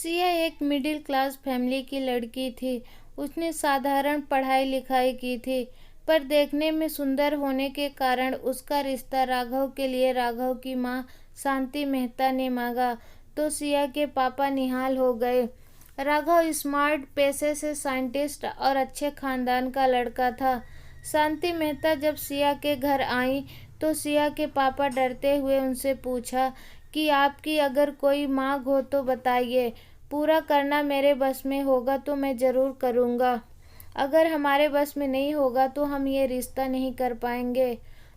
सिया एक middle class family की लड़की थी। उसने साधारण पढ़ाई लिखाई की थी, पर देखने में सुंदर होने के कारण उसका रिश्ता राघव के लिए राघव की मां शांति मेहता ने मांगा तो सिया के पापा निहाल हो गए। राघव स्मार्ट, पेशे से साइंटिस्ट और अच्छे खानदान का लड़का था। शांति मेहता जब सिया के घर आई तो सिया के पापा डरते हुए उनसे पूछा कि आपकी अगर कोई मांग हो तो बताइए, पूरा करना मेरे बस में होगा तो मैं ज़रूर करूँगा, अगर हमारे बस में नहीं होगा तो हम ये रिश्ता नहीं कर पाएंगे।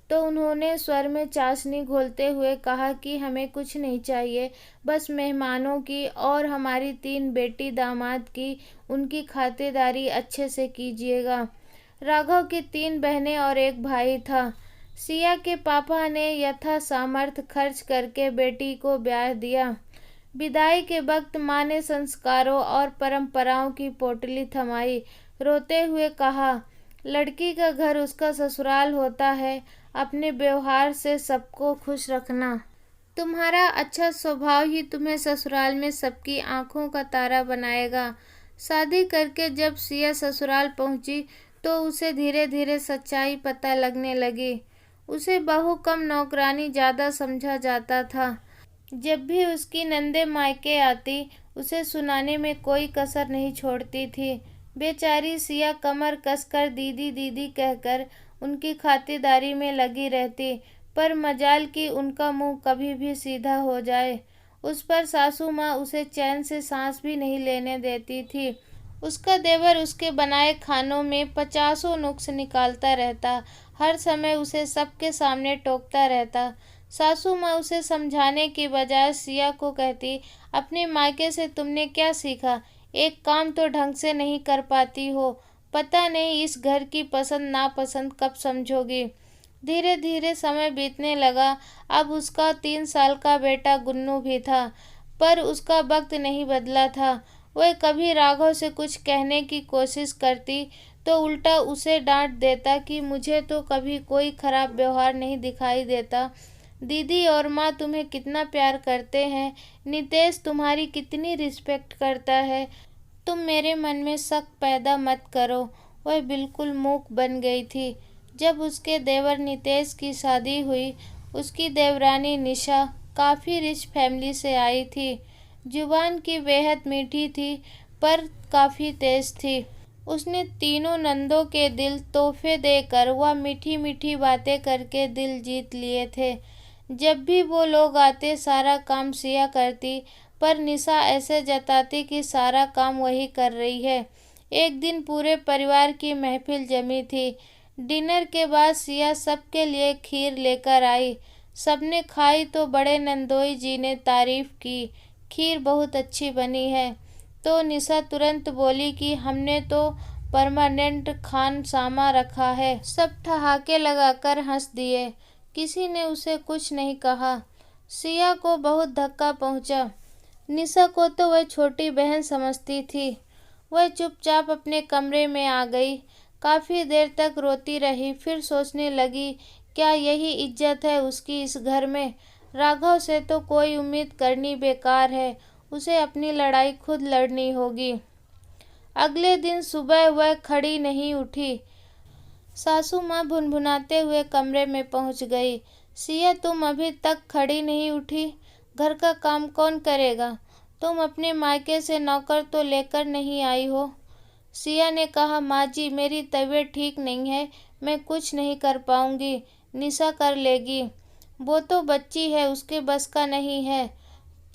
तो उन्होंने स्वर में चाशनी घोलते हुए कहा कि हमें कुछ नहीं चाहिए, बस मेहमानों की और हमारी 3 बेटी दामाद की उनकी खातिरदारी अच्छे से कीजिएगा। राघव की 3 बहनें और एक भाई था। सिया के पापा ने यथा सामर्थ्य खर्च करके बेटी को ब्याह दिया। विदाई के वक्त माँ ने संस्कारों और परंपराओं की पोटली थमाई, रोते हुए कहा, लड़की का घर उसका ससुराल होता है, अपने व्यवहार से सबको खुश रखना। तुम्हारा अच्छा स्वभाव ही तुम्हें ससुराल में सबकी आंखों का तारा बनाएगा। शादी करके जब सिया ससुराल पहुंची तो उसे धीरे धीरे सच्चाई पता लगने लगी। उसे बहू कम नौकरानी ज़्यादा समझा जाता था। जब भी उसकी नंदे मायके आती उसे सुनाने में कोई कसर नहीं छोड़ती थी। बेचारी सिया कमर कसकर दीदी दीदी कहकर उनकी खातिरदारी में लगी रहती, पर मजाल कि उनका मुंह कभी भी सीधा हो जाए, उस पर सासू माँ उसे चैन से सांस भी नहीं लेने देती थी। उसका देवर उसके बनाए खानों में 50 नुक्स निकालता रहता, हर समय उसे सबके सामने टोकता रहता। सासू माँ उसे समझाने की बजाय सिया को कहती, अपने मायके से तुमने क्या सीखा, एक काम तो ढंग से नहीं कर पाती हो, पता नहीं इस घर की पसंद नापसंद कब समझोगी। धीरे धीरे समय बीतने लगा। अब उसका 3 साल का बेटा गुन्नू भी था, पर उसका वक्त नहीं बदला था। वह कभी राघव से कुछ कहने की कोशिश करती तो उल्टा उसे डांट देता कि मुझे तो कभी कोई खराब व्यवहार नहीं दिखाई देता। दीदी और माँ तुम्हें कितना प्यार करते हैं, नितेश तुम्हारी कितनी रिस्पेक्ट करता है, तुम मेरे मन में शक पैदा मत करो। वह बिल्कुल मूक बन गई थी। जब उसके देवर नितेश की शादी हुई, उसकी देवरानी निशा काफ़ी रिच फैमिली से आई थी। जुबान की बेहद मीठी थी, पर काफ़ी तेज थी। उसने तीनों नंदों के दिल तोहफे देकर व मीठी मीठी बातें करके दिल जीत लिए थे। जब भी वो लोग आते सारा काम सिया करती, पर निशा ऐसे जताती कि सारा काम वही कर रही है। एक दिन पूरे परिवार की महफिल जमी थी। डिनर के बाद सिया सबके लिए खीर लेकर आई। सबने खाई तो बड़े नंदोई जी ने तारीफ की, खीर बहुत अच्छी बनी है। तो निशा तुरंत बोली कि हमने तो परमानेंट खानसामा रखा है। सब ठहाके लगाकर हंस दिए। किसी ने उसे कुछ नहीं कहा। सिया को बहुत धक्का पहुंचा। निशा को तो वह छोटी बहन समझती थी। वह चुपचाप अपने कमरे में आ गई। काफ़ी देर तक रोती रही, फिर सोचने लगी, क्या यही इज्जत है उसकी इस घर में। राघव से तो कोई उम्मीद करनी बेकार है, उसे अपनी लड़ाई खुद लड़नी होगी। अगले दिन सुबह वह खड़ी नहीं उठी। सासू माँ भुनभुनाते हुए कमरे में पहुँच गई। सिया तुम अभी तक खड़ी नहीं उठी, घर का काम कौन करेगा, तुम अपने मायके से नौकर तो लेकर नहीं आई हो। सिया ने कहा, माँ जी मेरी तबीयत ठीक नहीं है, मैं कुछ नहीं कर पाऊँगी, निशा कर लेगी, वो तो बच्ची है, उसके बस का नहीं है।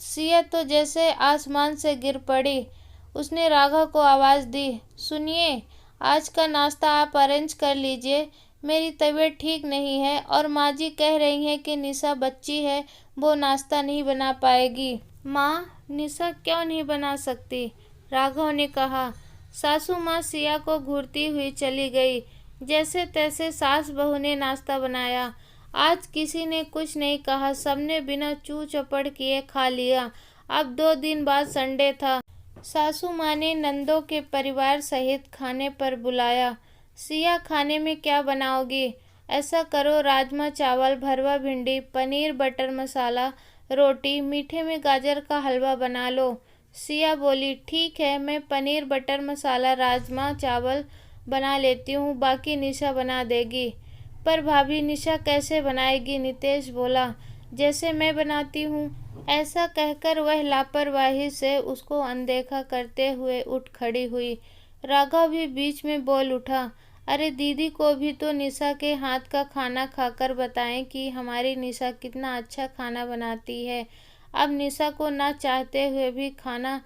सिया तो जैसे आसमान से गिर पड़ी। उसने राघव को आवाज़ दी, सुनिए, आज का नाश्ता आप अरेंज कर लीजिए, मेरी तबीयत ठीक नहीं है और माँ जी कह रही हैं कि निशा बच्ची है, वो नाश्ता नहीं बना पाएगी। माँ, निशा क्यों नहीं बना सकती, राघव ने कहा। सासू माँ सिया को घूरती हुई चली गई। जैसे तैसे सास बहू ने नाश्ता बनाया। आज किसी ने कुछ नहीं कहा, सबने बिना चू चपड़ किए खा लिया। अब 2 दिन बाद संडे था। सासू माँ ने नंदों के परिवार सहित खाने पर बुलाया। सिया खाने में क्या बनाओगी? ऐसा करो, राजमा चावल, भरवा भिंडी, पनीर बटर मसाला, रोटी, मीठे में गाजर का हलवा बना लो। सिया बोली, ठीक है, मैं पनीर बटर मसाला राजमा चावल बना लेती हूँ, बाकी निशा बना देगी। पर भाभी, निशा कैसे बनाएगी? नितेश बोला, जैसे मैं बनाती हूँ। ऐसा कहकर वह लापरवाही से उसको अनदेखा करते हुए उठ खड़ी हुई। राघव भी बीच में बोल उठा, अरे दीदी को भी तो निशा के हाथ का खाना खाकर बताएं कि हमारी निशा कितना अच्छा खाना बनाती है। अब निशा को ना चाहते हुए भी खाना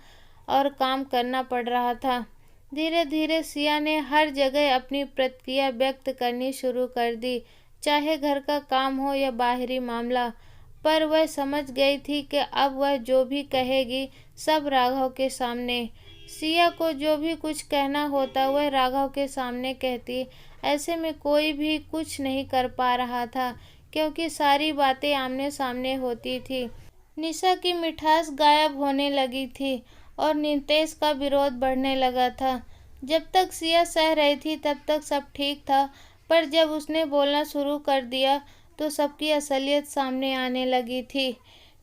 और काम करना पड़ रहा था। धीरे धीरे सिया ने हर जगह अपनी प्रतिक्रिया व्यक्त करनी शुरू कर दी, चाहे घर का काम हो या बाहरी मामला। पर वह समझ गई थी कि अब वह जो भी कहेगी सब राघव के सामने। सिया को जो भी कुछ कहना होता वह राघव के सामने कहती। ऐसे में कोई भी कुछ नहीं कर पा रहा था, क्योंकि सारी बातें आमने सामने होती थी। निशा की मिठास गायब होने लगी थी और नितेश का विरोध बढ़ने लगा था। जब तक सिया सह रही थी तब तक सब ठीक था, पर जब उसने बोलना शुरू कर दिया तो सबकी असलियत सामने आने लगी थी।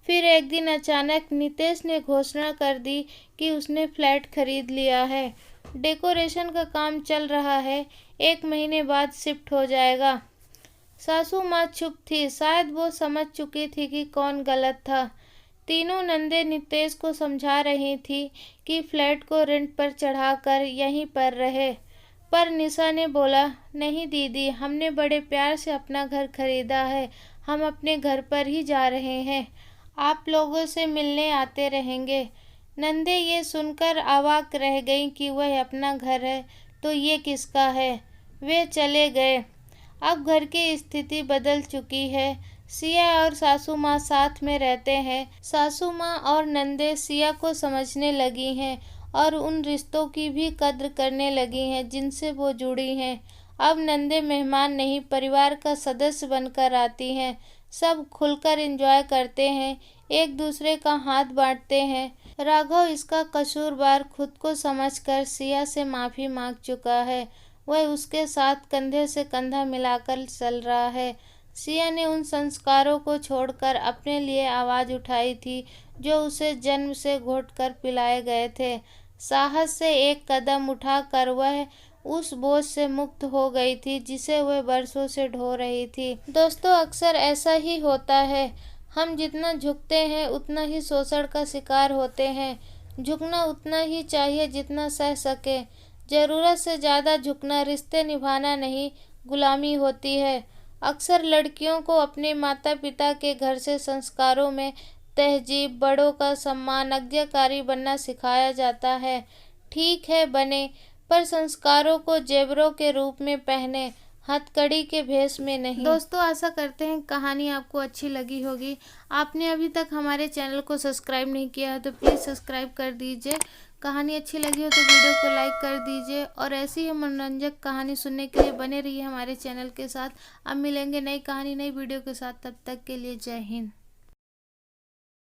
फिर एक दिन अचानक नितेश ने घोषणा कर दी कि उसने फ्लैट खरीद लिया है। डेकोरेशन का काम चल रहा है, 1 महीने बाद शिफ्ट हो जाएगा। सासू माँ चुप थी, शायद वो समझ चुकी थी कि कौन गलत था। तीनों नंदे नितेश को समझा रही थी कि फ्लैट को रेंट पर चढ़ाकर यहीं पर रहे। पर निशा ने बोला, नहीं दीदी, हमने बड़े प्यार से अपना घर खरीदा है, हम अपने घर पर ही जा रहे हैं, आप लोगों से मिलने आते रहेंगे। नंदे ये सुनकर अवाक रह गईं कि वह अपना घर है तो ये किसका है। वे चले गए। अब घर की स्थिति बदल चुकी है। सिया और सासू माँ साथ में रहते हैं। सासू माँ और नंदे सिया को समझने लगी हैं और उन रिश्तों की भी कद्र करने लगी हैं जिनसे वो जुड़ी हैं। अब नंदे मेहमान नहीं, परिवार का सदस्य बनकर आती हैं। सब खुलकर एंजॉय करते हैं, एक दूसरे का हाथ बांटते हैं। राघव इसका कसूरवार खुद को समझकर सिया से माफ़ी मांग चुका है। वह उसके साथ कंधे से कंधा मिलाकर चल रहा है। सिया ने उन संस्कारों को छोड़कर अपने लिए आवाज़ उठाई थी जो उसे जन्म से घोंटकर पिलाए गए थे। साहस से एक कदम उठाकर वह उस बोझ से मुक्त हो गई थी जिसे वह बरसों से ढो रही थी। दोस्तों, अक्सर ऐसा ही होता है, हम जितना झुकते हैं उतना ही शोषण का शिकार होते हैं। झुकना उतना ही चाहिए जितना सह सके। ज़रूरत से ज़्यादा झुकना रिश्ते निभाना नहीं, गुलामी होती है। अक्सर लड़कियों को अपने माता पिता के घर से संस्कारों में तहजीब, बड़ों का सम्मान, आज्ञाकारी बनना सिखाया जाता है। ठीक है, बने, पर संस्कारों को जेवरों के रूप में पहने, हथकड़ी के भेष में नहीं। दोस्तों, आशा करते हैं कहानी आपको अच्छी लगी होगी। आपने अभी तक हमारे चैनल को सब्सक्राइब नहीं किया है तो प्लीज़ सब्सक्राइब कर दीजिए। कहानी अच्छी लगी हो तो वीडियो को लाइक कर दीजिए और ऐसी ही मनोरंजक कहानी सुनने के लिए बने रहिए हमारे चैनल के साथ। अब मिलेंगे नई कहानी नई वीडियो के साथ, तब तक के लिए जय हिंद।